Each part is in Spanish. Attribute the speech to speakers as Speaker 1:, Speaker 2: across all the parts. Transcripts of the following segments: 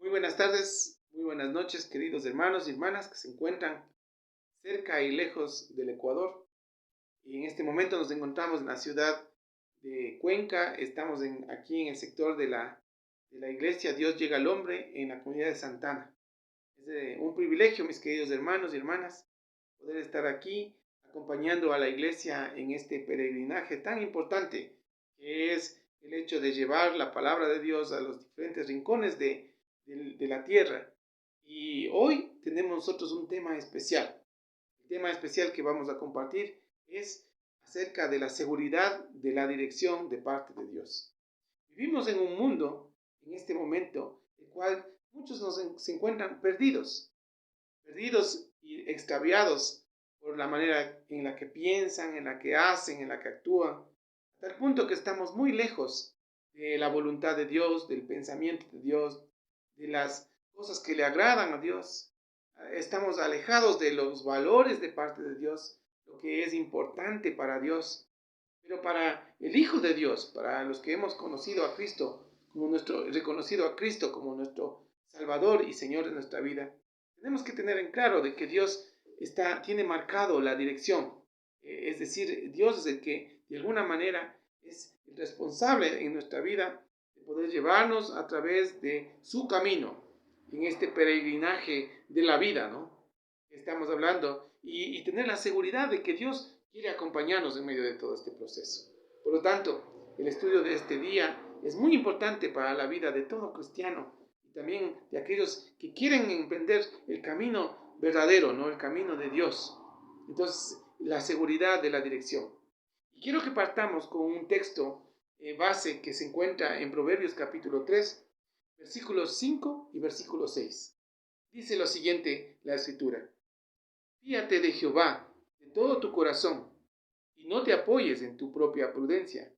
Speaker 1: Muy buenas tardes, muy buenas noches, queridos hermanos y hermanas que se encuentran cerca y lejos del Ecuador. Y en este momento nos encontramos en la ciudad de Cuenca. Estamos aquí en el sector de la iglesia Dios llega al hombre en la comunidad de Santana. Es un privilegio, mis queridos hermanos y hermanas, poder estar aquí acompañando a la iglesia en este peregrinaje tan importante que es el hecho de llevar la palabra de Dios a los diferentes rincones de la tierra. Y hoy tenemos nosotros un tema especial. El tema especial que vamos a compartir es acerca de la seguridad de la dirección de parte de Dios. Vivimos en un mundo, en este momento, el cual muchos se encuentran perdidos y extraviados por la manera en la que piensan, en la que hacen, en la que actúan, hasta el punto que estamos muy lejos de la voluntad de Dios, del pensamiento de Dios, de las cosas que le agradan a Dios. Estamos alejados de los valores de parte de Dios, lo que es importante para Dios. Pero para el Hijo de Dios, para los que hemos conocido a Cristo, reconocido a Cristo como nuestro Salvador y Señor de nuestra vida, tenemos que tener en claro de que Dios tiene marcado la dirección. Es decir, Dios es el que de alguna manera es el responsable en nuestra vida de poder llevarnos a través de su camino en este peregrinaje de la vida, ¿no? Estamos hablando y tener la seguridad de que Dios quiere acompañarnos en medio de todo este proceso. Por lo tanto, el estudio de este día es muy importante para la vida de todo cristiano y también de aquellos que quieren emprender el camino verdadero, ¿no? El camino de Dios. Entonces, la seguridad de la dirección. Y quiero que partamos con un texto base que se encuentra en Proverbios capítulo 3, versículos 5 y versículo 6. Dice lo siguiente la escritura: Fíate de Jehová de todo tu corazón y no te apoyes en tu propia prudencia.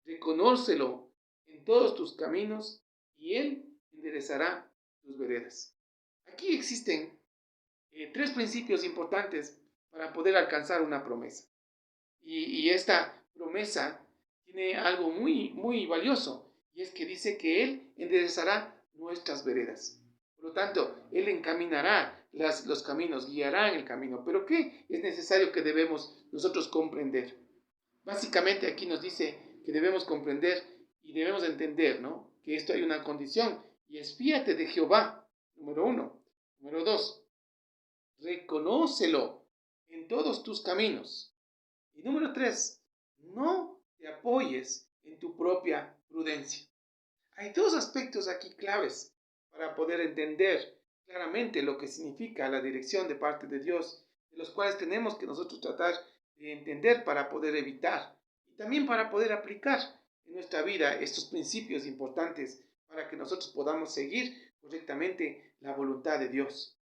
Speaker 1: Reconócelo en todos tus caminos y Él enderezará tus veredas. Aquí existen tres principios importantes para poder alcanzar una promesa. Y esta promesa tiene algo muy, muy valioso, y es que dice que Él enderezará nuestras veredas. Por lo tanto, Él encaminará los caminos, guiará en el camino. Pero ¿qué es necesario que debemos nosotros comprender? Básicamente aquí nos dice que debemos comprender y debemos entender, ¿no? Que esto hay una condición, y es fíate de Jehová, número 1. Número 2, reconócelo en todos tus caminos. Y número 3, no te apoyes en tu propia prudencia. Hay dos aspectos aquí claves para poder entender claramente lo que significa la dirección de parte de Dios, de los cuales tenemos que nosotros tratar de entender para poder evitar y también para poder aplicar en nuestra vida estos principios importantes para que nosotros podamos seguir correctamente la voluntad de Dios.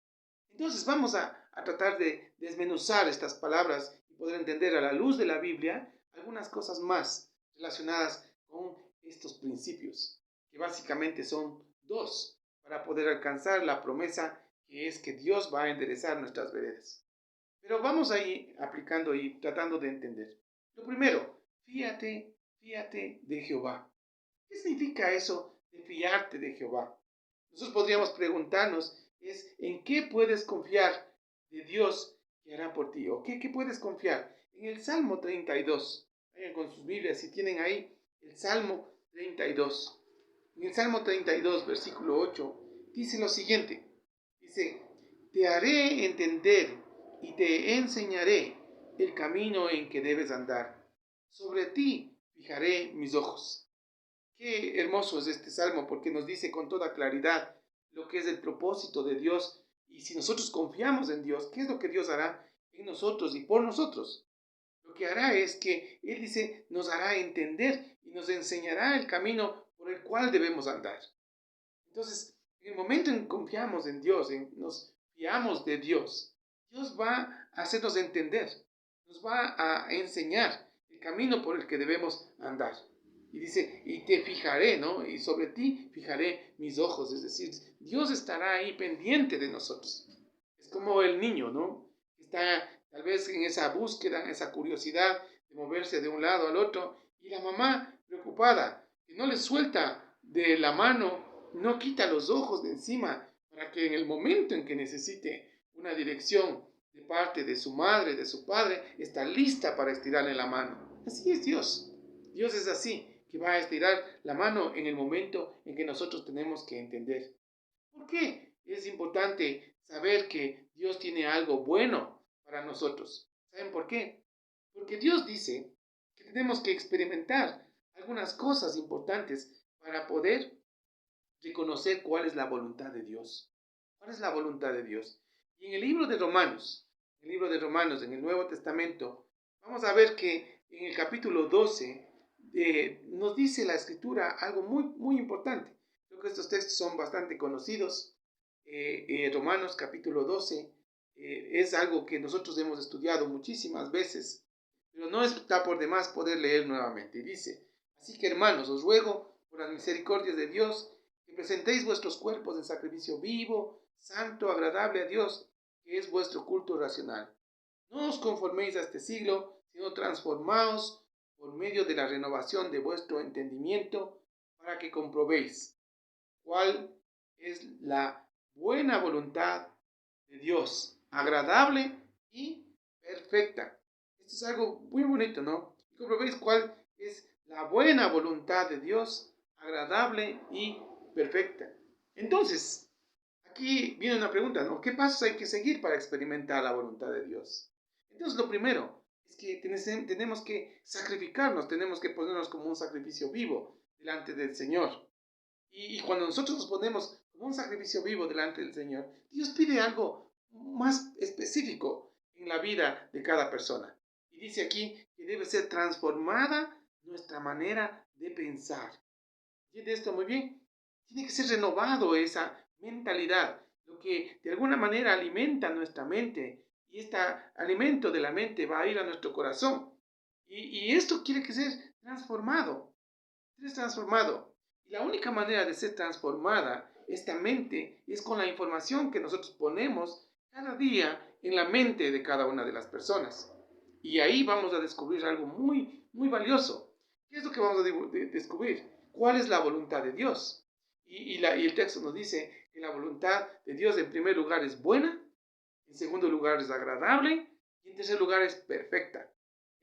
Speaker 1: Entonces vamos a tratar de desmenuzar estas palabras y poder entender a la luz de la Biblia algunas cosas más relacionadas con estos principios, que básicamente son dos, para poder alcanzar la promesa que es que Dios va a enderezar nuestras veredas. Pero vamos a ir aplicando y tratando de entender. Lo primero, fíate de Jehová. ¿Qué significa eso de fiarte de Jehová? Nosotros podríamos preguntarnos es en qué puedes confiar de Dios que hará por ti, o qué puedes confiar. En el Salmo 32, vayan con sus Biblias, si tienen ahí el Salmo 32. En el Salmo 32, versículo 8, dice lo siguiente, dice: te haré entender y te enseñaré el camino en que debes andar. Sobre ti fijaré mis ojos. Qué hermoso es este salmo, porque nos dice con toda claridad lo que es el propósito de Dios, y si nosotros confiamos en Dios, ¿qué es lo que Dios hará en nosotros y por nosotros? Lo que hará es que Él dice, nos hará entender y nos enseñará el camino por el cual debemos andar. Entonces, en el momento en que confiamos en Dios, nos fiamos de Dios, Dios va a hacernos entender, nos va a enseñar el camino por el que debemos andar. Y dice, y te fijaré, ¿no? Y sobre ti fijaré mis ojos. Es decir, Dios estará ahí pendiente de nosotros. Es como el niño, ¿no? Está tal vez en esa búsqueda, en esa curiosidad de moverse de un lado al otro. Y la mamá preocupada, que no le suelta de la mano no quita los ojos de encima para que en el momento en que necesite una dirección de parte de su madre, de su padre, está lista para estirarle la mano. Así es Dios. Dios es así, que va a estirar la mano en el momento en que nosotros tenemos que entender. ¿Por qué es importante saber que Dios tiene algo bueno para nosotros? ¿Saben por qué? Porque Dios dice que tenemos que experimentar algunas cosas importantes para poder reconocer cuál es la voluntad de Dios. ¿Cuál es la voluntad de Dios? Y en el libro de Romanos, en el Nuevo Testamento, vamos a ver que en el capítulo 12 nos dice la Escritura algo muy, muy importante. Creo que estos textos son bastante conocidos. Romanos capítulo 12 es algo que nosotros hemos estudiado muchísimas veces, pero no está por demás poder leer nuevamente. Y dice, así que hermanos, os ruego por las misericordias de Dios, que presentéis vuestros cuerpos en sacrificio vivo, santo, agradable a Dios, que es vuestro culto racional. No os conforméis a este siglo, sino transformaos por medio de la renovación de vuestro entendimiento, para que comprobéis cuál es la buena voluntad de Dios, agradable y perfecta. Esto es algo muy bonito, ¿no? Y comprobéis cuál es la buena voluntad de Dios, agradable y perfecta. Entonces, aquí viene una pregunta, ¿no? ¿Qué pasos hay que seguir para experimentar la voluntad de Dios? Entonces, lo primero es que tenemos que sacrificarnos, tenemos que ponernos como un sacrificio vivo delante del Señor. Y cuando nosotros nos ponemos como un sacrificio vivo delante del Señor, Dios pide algo más específico en la vida de cada persona. Y dice aquí que debe ser transformada nuestra manera de pensar. ¿Entiende esto muy bien? Tiene que ser renovado esa mentalidad, lo que de alguna manera alimenta nuestra mente. Y este alimento de la mente va a ir a nuestro corazón. Y esto quiere que sea transformado. Es transformado. Y la única manera de ser transformada esta mente es con la información que nosotros ponemos cada día en la mente de cada una de las personas. Y ahí vamos a descubrir algo muy, muy valioso. ¿Qué es lo que vamos a descubrir? ¿Cuál es la voluntad de Dios? Y el texto nos dice que la voluntad de Dios en primer lugar es buena, en segundo lugar es agradable y en tercer lugar es perfecta.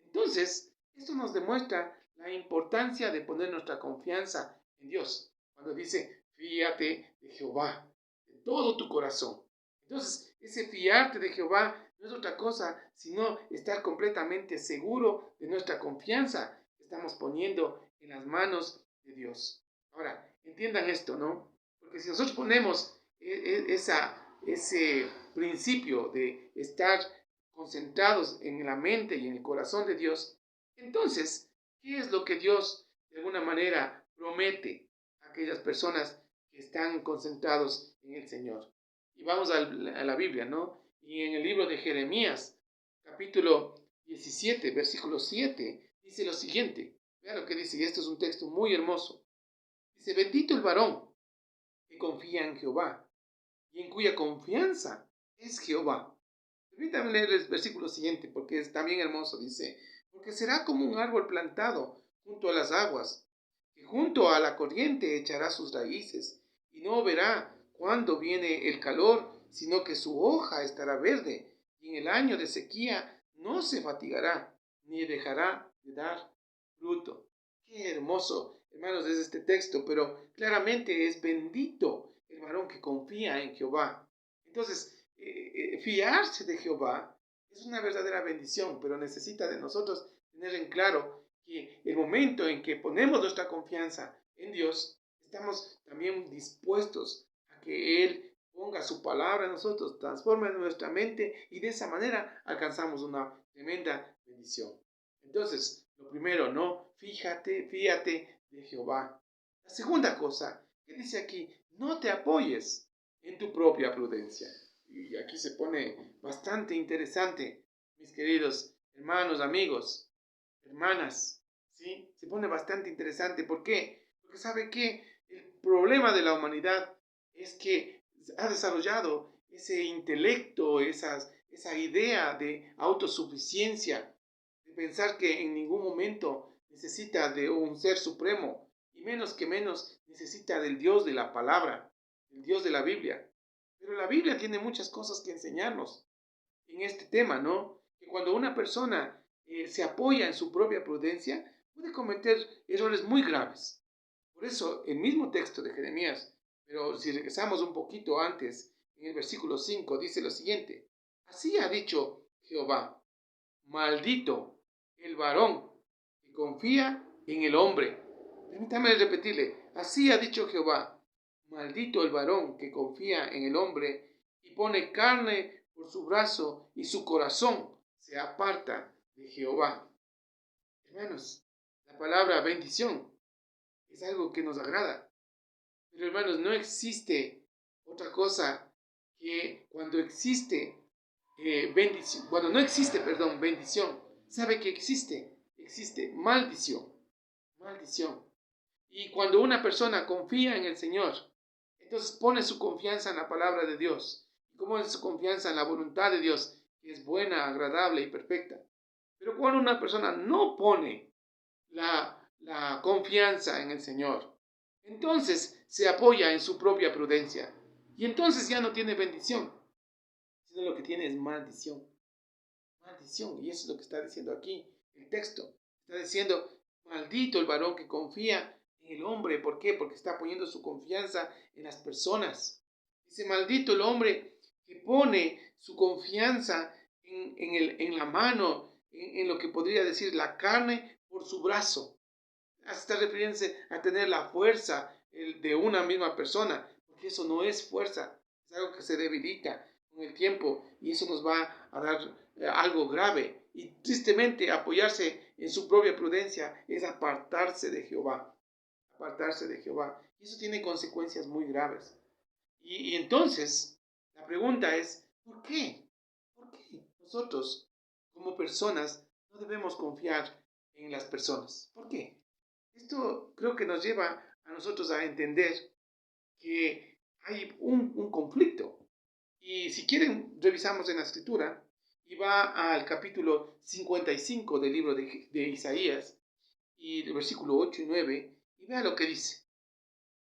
Speaker 1: Entonces, esto nos demuestra la importancia de poner nuestra confianza en Dios. Cuando dice, fíate de Jehová de todo tu corazón. Entonces, ese fiarte de Jehová no es otra cosa sino estar completamente seguro de nuestra confianza que estamos poniendo en las manos de Dios. Ahora, entiendan esto, ¿no? Porque si nosotros ponemos ese principio de estar concentrados en la mente y en el corazón de Dios, entonces, ¿qué es lo que Dios de alguna manera promete a aquellas personas que están concentrados en el Señor? Y vamos a la Biblia, ¿no? Y en el libro de Jeremías, capítulo 17, versículo 7, dice lo siguiente. Vean lo que dice, y esto es un texto muy hermoso. Dice, bendito el varón que confía en Jehová y en cuya confianza es Jehová. Permítanme leer el versículo siguiente porque es también hermoso. Dice, porque será como un árbol plantado junto a las aguas, que junto a la corriente echará sus raíces, y no verá cuándo viene el calor, sino que su hoja estará verde, y en el año de sequía no se fatigará, ni dejará de dar fruto. Qué hermoso, hermanos, es este texto, pero claramente es bendito el varón que confía en Jehová. Entonces, fiarse de Jehová es una verdadera bendición, pero necesita de nosotros tener en claro que el momento en que ponemos nuestra confianza en Dios, estamos también dispuestos a que Él ponga su palabra en nosotros, transforme nuestra mente y de esa manera alcanzamos una tremenda bendición. Entonces, lo primero, ¿no? Fíjate, fíate de Jehová. La segunda cosa que dice aquí, no te apoyes en tu propia prudencia. Y aquí se pone bastante interesante, mis queridos hermanos, amigos, hermanas, ¿sí? Se pone bastante interesante. ¿Por qué? Porque sabe que el problema de la humanidad es que ha desarrollado ese intelecto, esa idea de autosuficiencia, de pensar que en ningún momento necesita de un ser supremo. Y menos que menos necesita del Dios de la palabra, del Dios de la Biblia. Pero la Biblia tiene muchas cosas que enseñarnos en este tema, ¿no? Que cuando una persona se apoya en su propia prudencia, puede cometer errores muy graves. Por eso, el mismo texto de Jeremías, pero si regresamos un poquito antes, en el versículo 5, dice lo siguiente: así ha dicho Jehová, maldito el varón que confía en el hombre. Permítame repetirle: así ha dicho Jehová, maldito el varón que confía en el hombre y pone carne por su brazo y su corazón se aparta de Jehová. Hermanos, la palabra bendición es algo que nos agrada. Pero hermanos, no existe otra cosa que cuando existe bendición, cuando no existe, perdón, bendición, sabe que existe maldición, maldición. Y cuando una persona confía en el Señor, entonces pone su confianza en la palabra de Dios, y pone su confianza en la voluntad de Dios, que es buena, agradable y perfecta. Pero cuando una persona no pone la confianza en el Señor, entonces se apoya en su propia prudencia. Y entonces ya no tiene bendición, sino lo que tiene es maldición. Maldición. Y eso es lo que está diciendo aquí el texto. Está diciendo: maldito el varón que confía en el hombre. ¿Por qué? Porque está poniendo su confianza en las personas. Dice: maldito el hombre que pone su confianza en la mano, en lo que podría decir la carne por su brazo. Está refiriéndose a tener la fuerza de una misma persona, porque eso no es fuerza, es algo que se debilita con el tiempo y eso nos va a dar algo grave. Y tristemente apoyarse en su propia prudencia es apartarse de Jehová, apartarse de Jehová. Y eso tiene consecuencias muy graves. Y entonces la pregunta es: ¿por qué? ¿Por qué nosotros como personas no debemos confiar en las personas? ¿Por qué? Esto creo que nos lleva a nosotros a entender que hay un conflicto. Y si quieren, revisamos en la escritura y va al capítulo 55 del libro de Isaías y el versículo 8 y 9 y vea lo que dice: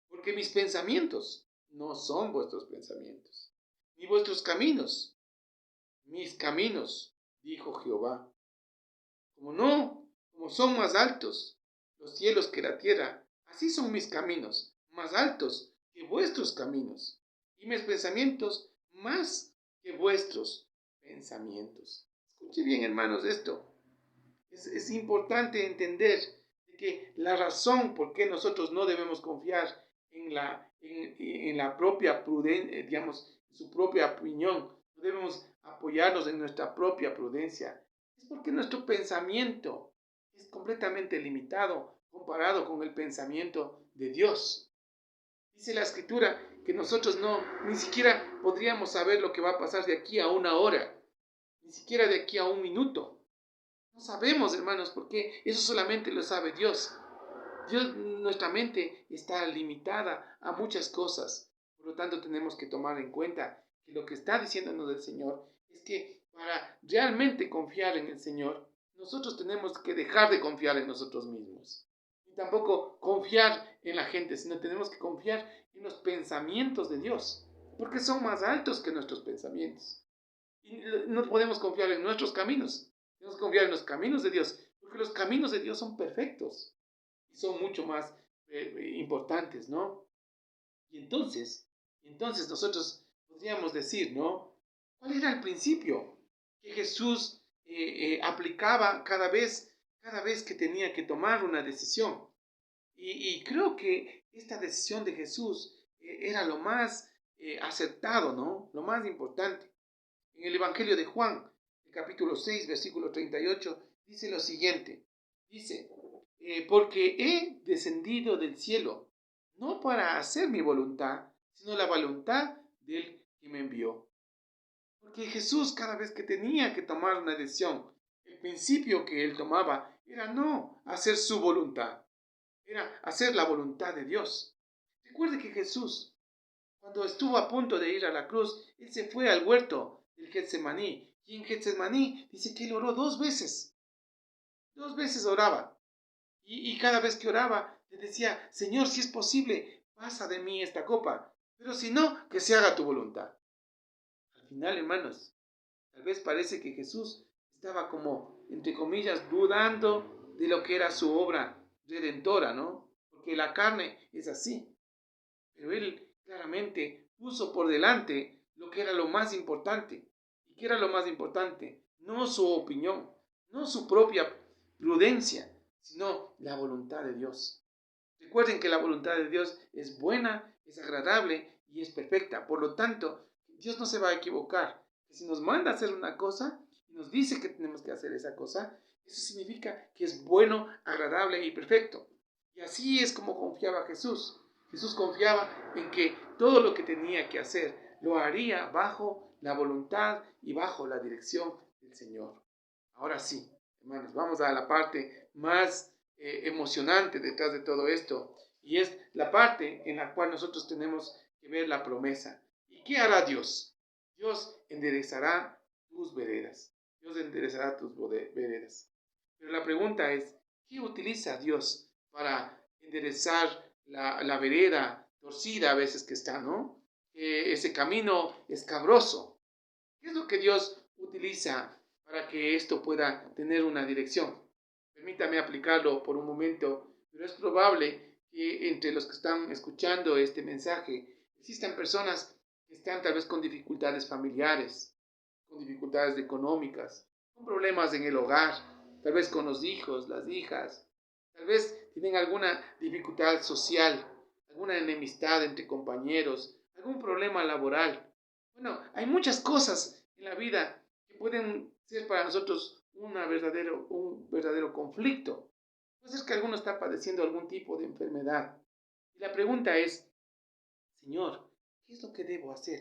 Speaker 1: porque mis pensamientos no son vuestros pensamientos, ni vuestros caminos, mis caminos, dijo Jehová. Como son más altos los cielos que la tierra, así son mis caminos, más altos que vuestros caminos, y mis pensamientos más que vuestros pensamientos. Escuche bien, hermanos, esto. Es importante entender que la razón por qué nosotros no debemos confiar en la propia prudencia, digamos, en su propia opinión, no debemos apoyarnos en nuestra propia prudencia, es porque nuestro pensamiento es completamente limitado comparado con el pensamiento de Dios. Dice la escritura que nosotros ni siquiera podríamos saber lo que va a pasar de aquí a una hora, ni siquiera de aquí a un minuto. No sabemos, hermanos, porque eso solamente lo sabe Dios. Nuestra mente está limitada a muchas cosas. Por lo tanto, tenemos que tomar en cuenta que lo que está diciéndonos el Señor es que para realmente confiar en el Señor, nosotros tenemos que dejar de confiar en nosotros mismos. Y tampoco confiar en la gente, sino tenemos que confiar en los pensamientos de Dios, porque son más altos que nuestros pensamientos. Y no podemos confiar en nuestros caminos. Tenemos que confiar en los caminos de Dios, porque los caminos de Dios son perfectos y son mucho más importantes, ¿no? Y entonces nosotros podríamos decir, ¿no? ¿Cuál era el principio que Jesús aplicaba cada vez que tenía que tomar una decisión? Y creo que esta decisión de Jesús era lo más acertado, ¿no? Lo más importante. En el Evangelio de Juan, el capítulo 6, versículo 38, dice lo siguiente. Dice: porque he descendido del cielo, no para hacer mi voluntad, sino la voluntad del que me envió. Porque Jesús, cada vez que tenía que tomar una decisión, el principio que él tomaba era no hacer su voluntad, era hacer la voluntad de Dios. Recuerde que Jesús, cuando estuvo a punto de ir a la cruz, él se fue al huerto del Getsemaní. Y en Getsemaní dice que él oró 2 veces. 2 veces oraba. Y cada vez que oraba le decía, Señor, si es posible, pasa de mí esta copa, pero si no, que se haga tu voluntad. Al final, hermanos, tal vez parece que Jesús estaba como, entre comillas, dudando de lo que era su obra redentora, ¿no? Porque la carne es así. Pero él claramente puso por delante lo que era lo más importante. ¿Y qué era lo más importante? No su opinión, no su propia prudencia, sino la voluntad de Dios. Recuerden que la voluntad de Dios es buena, es agradable y es perfecta. Por lo tanto, Dios no se va a equivocar. Si nos manda a hacer una cosa y nos dice que tenemos que hacer esa cosa, eso significa que es bueno, agradable y perfecto. Y así es como confiaba Jesús. Jesús confiaba en que todo lo que tenía que hacer lo haría bajo la voluntad y bajo la dirección del Señor. Ahora sí, hermanos, vamos a la parte más emocionante detrás de todo esto, y es la parte en la cual nosotros tenemos que ver la promesa. ¿Y qué hará Dios? Dios enderezará tus veredas. Dios enderezará tus veredas. Pero la pregunta es, ¿qué utiliza Dios para enderezar la vereda torcida a veces que está, ¿no? Ese camino escabroso. ¿Qué es lo que Dios utiliza para que esto pueda tener una dirección? Permítame aplicarlo por un momento, pero es probable que entre los que están escuchando este mensaje existan personas que están tal vez con dificultades familiares, con dificultades económicas, con problemas en el hogar, tal vez con los hijos, las hijas, tal vez tienen alguna dificultad social, alguna enemistad entre compañeros, algún problema laboral. Bueno, hay muchas cosas en la vida que pueden ser para nosotros un verdadero conflicto. Puede ser que alguno está padeciendo algún tipo de enfermedad. Y la pregunta es, Señor, ¿qué es lo que debo hacer?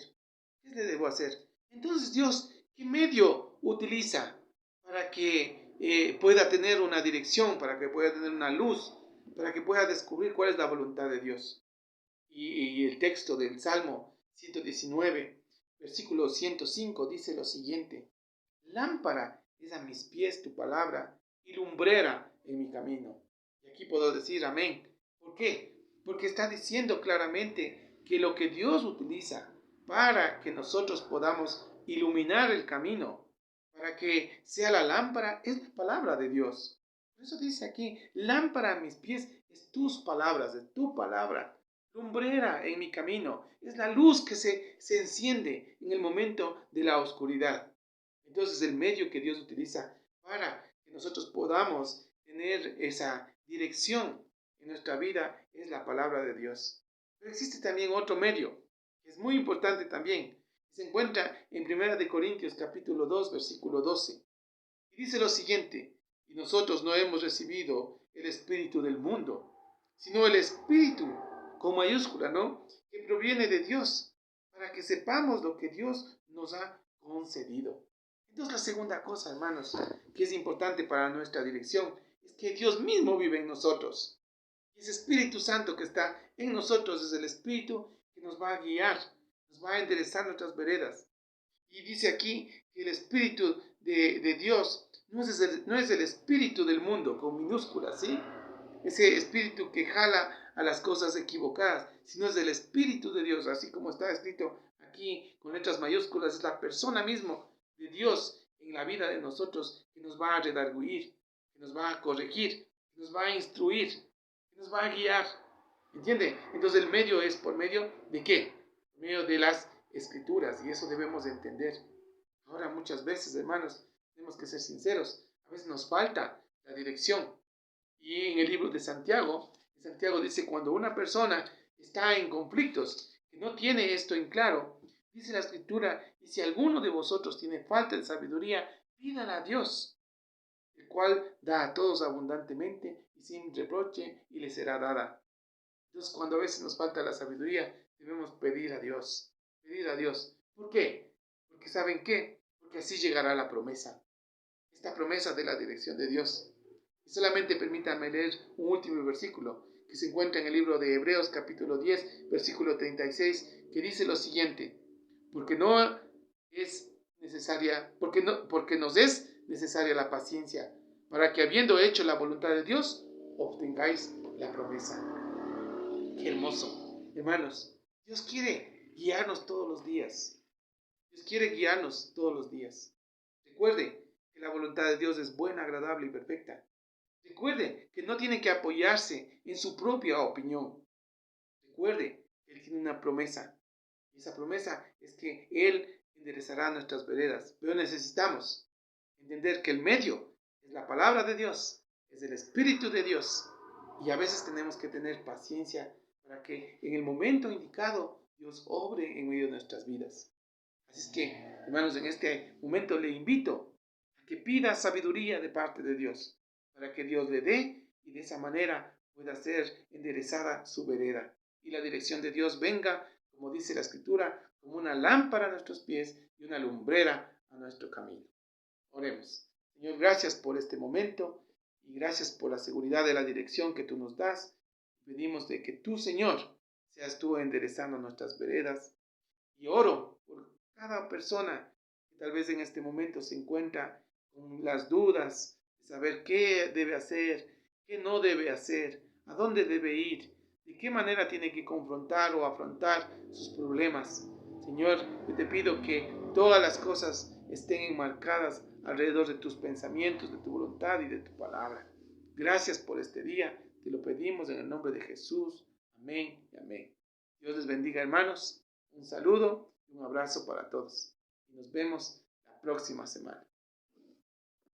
Speaker 1: ¿Qué le debo hacer? Entonces Dios, ¿qué medio utiliza para que pueda tener una dirección, para que pueda tener una luz, para que pueda descubrir cuál es la voluntad de Dios? Y el texto del Salmo 119, versículo 105 dice lo siguiente: lámpara es a mis pies tu palabra y lumbrera en mi camino. Y aquí puedo decir amén. ¿Por qué? Porque está diciendo claramente que lo que Dios utiliza para que nosotros podamos iluminar el camino, para que sea la lámpara, es la palabra de Dios. Por eso dice aquí, lámpara a mis pies es tus palabras, es tu palabra. Lumbrera en mi camino, es la luz que se enciende en el momento de la oscuridad. Entonces el medio que Dios utiliza para que nosotros podamos tener esa dirección en nuestra vida es la palabra de Dios. Pero existe también otro medio, que es muy importante también. Se encuentra en 1 Corintios capítulo 2, versículo 12. Y dice lo siguiente: y nosotros no hemos recibido el espíritu del mundo, sino el espíritu, con mayúscula, ¿no?, que proviene de Dios, para que sepamos lo que Dios nos ha concedido. Entonces la segunda cosa, hermanos, que es importante para nuestra dirección, es que Dios mismo vive en nosotros. Y ese Espíritu Santo que está en nosotros es el Espíritu que nos va a guiar, nos va a enderezar nuestras veredas. Y dice aquí que el Espíritu de Dios no es el espíritu del mundo, con minúsculas, ¿sí? Ese espíritu que jala a las cosas equivocadas, sino es el Espíritu de Dios, así como está escrito aquí con letras mayúsculas, es la persona misma de Dios en la vida de nosotros que nos va a redarguir, que nos va a corregir, que nos va a instruir, que nos va a guiar. ¿Entiende? Entonces el medio es por medio de ¿qué? Por medio de las Escrituras, y eso debemos de entender. Ahora muchas veces, hermanos, tenemos que ser sinceros, a veces nos falta la dirección. Y en el libro de Santiago dice, cuando una persona está en conflictos, que no tiene esto en claro, dice la Escritura, y si alguno de vosotros tiene falta de sabiduría, pídala a Dios, el cual da a todos abundantemente y sin reproche, y le será dada. Entonces, cuando a veces nos falta la sabiduría, debemos pedir a Dios. Pedir a Dios. ¿Por qué? Porque ¿saben qué? Porque así llegará la promesa. Esta promesa de la dirección de Dios. Y solamente permítanme leer un último versículo que se encuentra en el libro de Hebreos capítulo 10, versículo 36, que dice lo siguiente: porque no es necesaria, porque nos es necesaria la paciencia, para que habiendo hecho la voluntad de Dios, obtengáis la promesa. Qué hermoso. Hermanos, Dios quiere guiarnos todos los días. Dios quiere guiarnos todos los días. Recuerde que la voluntad de Dios es buena, agradable y perfecta. Recuerde que no tiene que apoyarse en su propia opinión. Recuerde que Él tiene una promesa. Y esa promesa es que Él enderezará nuestras veredas. Pero necesitamos entender que el medio es la palabra de Dios, es el Espíritu de Dios. Y a veces tenemos que tener paciencia para que en el momento indicado Dios obre en medio de nuestras vidas. Así es que, hermanos, en este momento le invito a que pida sabiduría de parte de Dios, para que Dios le dé y de esa manera pueda ser enderezada su vereda. Y la dirección de Dios venga, como dice la Escritura, como una lámpara a nuestros pies y una lumbrera a nuestro camino. Oremos. Señor, gracias por este momento y gracias por la seguridad de la dirección que tú nos das. Pedimos de que tú, Señor, seas tú enderezando nuestras veredas. Y oro por cada persona que tal vez en este momento se encuentra con las dudas de saber qué debe hacer, qué no debe hacer, a dónde debe ir, de qué manera tiene que confrontar o afrontar sus problemas. Señor, yo te pido que todas las cosas estén enmarcadas alrededor de tus pensamientos, de tu voluntad y de tu palabra. Gracias por este día. Te lo pedimos en el nombre de Jesús. Amén y amén. Dios les bendiga, hermanos. Un saludo y un abrazo para todos. Y nos vemos la próxima semana.